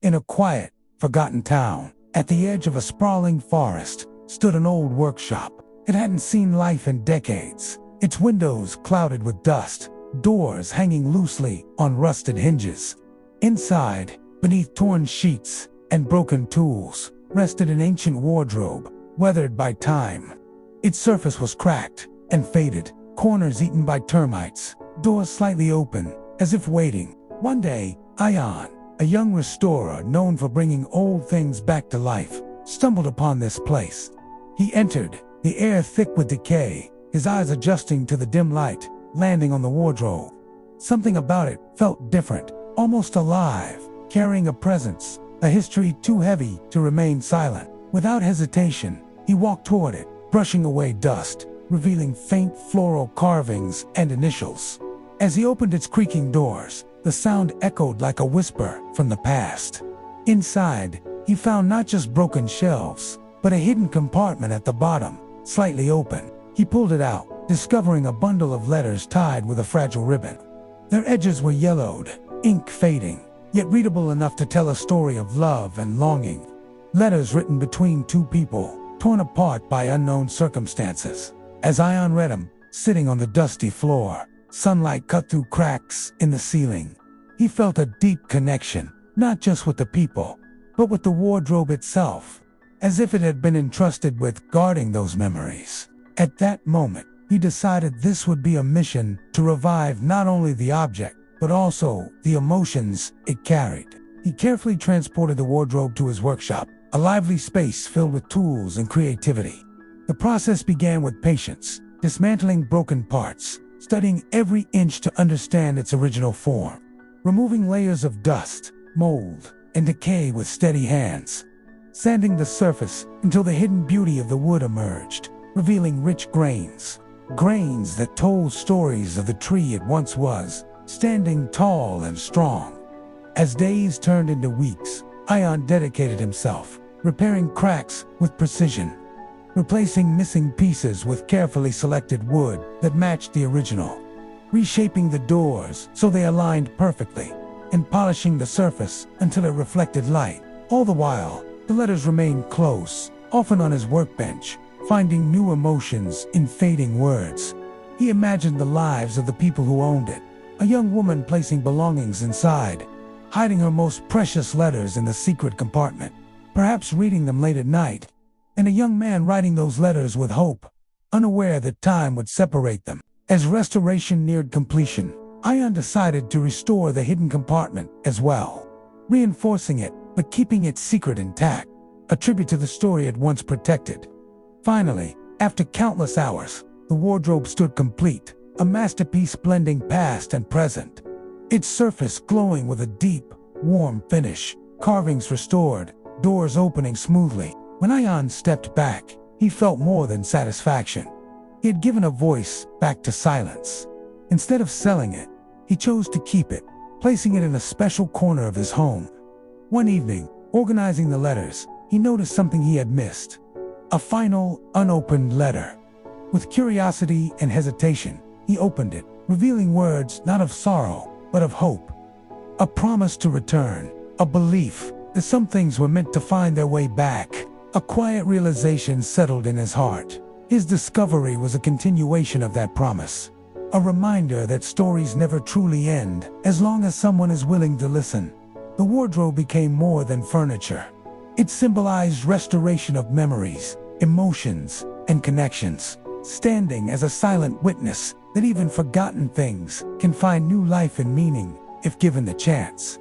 In a quiet, forgotten town, at the edge of a sprawling forest, stood an old workshop. It hadn't seen life in decades, its windows clouded with dust, doors hanging loosely on rusted hinges. Inside, beneath torn sheets and broken tools, rested an ancient wardrobe, weathered by time. Its surface was cracked and faded, corners eaten by termites, doors slightly open, as if waiting. One day, Ion, a young restorer known for bringing old things back to life, stumbled upon this place. He entered, the air thick with decay, his eyes adjusting to the dim light, landing on the wardrobe. Something about it felt different, almost alive, carrying a presence, a history too heavy to remain silent. Without hesitation, he walked toward it, brushing away dust, revealing faint floral carvings and initials. As he opened its creaking doors, the sound echoed like a whisper from the past. Inside, he found not just broken shelves, but a hidden compartment at the bottom, slightly open. He pulled it out, discovering a bundle of letters tied with a fragile ribbon. Their edges were yellowed, ink fading, yet readable enough to tell a story of love and longing. Letters written between two people, torn apart by unknown circumstances. As Ion read them, sitting on the dusty floor, sunlight cut through cracks in the ceiling. He felt a deep connection, not just with the people, but with the wardrobe itself, as if it had been entrusted with guarding those memories. At that moment, he decided this would be a mission to revive not only the object, but also the emotions it carried. He carefully transported the wardrobe to his workshop, a lively space filled with tools and creativity. The process began with patience, dismantling broken parts, studying every inch to understand its original form, removing layers of dust, mold, and decay with steady hands, sanding the surface until the hidden beauty of the wood emerged, revealing rich grains that told stories of the tree it once was, standing tall and strong. As days turned into weeks, Ion dedicated himself, repairing cracks with precision, replacing missing pieces with carefully selected wood that matched the original, reshaping the doors so they aligned perfectly, and polishing the surface until it reflected light. All the while, the letters remained close, often on his workbench, finding new emotions in fading words. He imagined the lives of the people who owned it, a young woman placing belongings inside, hiding her most precious letters in the secret compartment, perhaps reading them late at night, and a young man writing those letters with hope, unaware that time would separate them. As restoration neared completion, Ion decided to restore the hidden compartment as well, reinforcing it but keeping its secret intact, a tribute to the story it once protected. Finally, after countless hours, the wardrobe stood complete, a masterpiece blending past and present. Its surface glowing with a deep, warm finish, carvings restored, doors opening smoothly. When Ion stepped back, he felt more than satisfaction. He had given a voice back to silence. Instead of selling it, he chose to keep it, placing it in a special corner of his home. One evening, organizing the letters, he noticed something he had missed. A final, unopened letter. With curiosity and hesitation, he opened it, revealing words not of sorrow, but of hope. A promise to return, a belief that some things were meant to find their way back. A quiet realization settled in his heart. His discovery was a continuation of that promise, a reminder that stories never truly end as long as someone is willing to listen. The wardrobe became more than furniture. It symbolized restoration of memories, emotions, and connections, standing as a silent witness that even forgotten things can find new life and meaning if given the chance.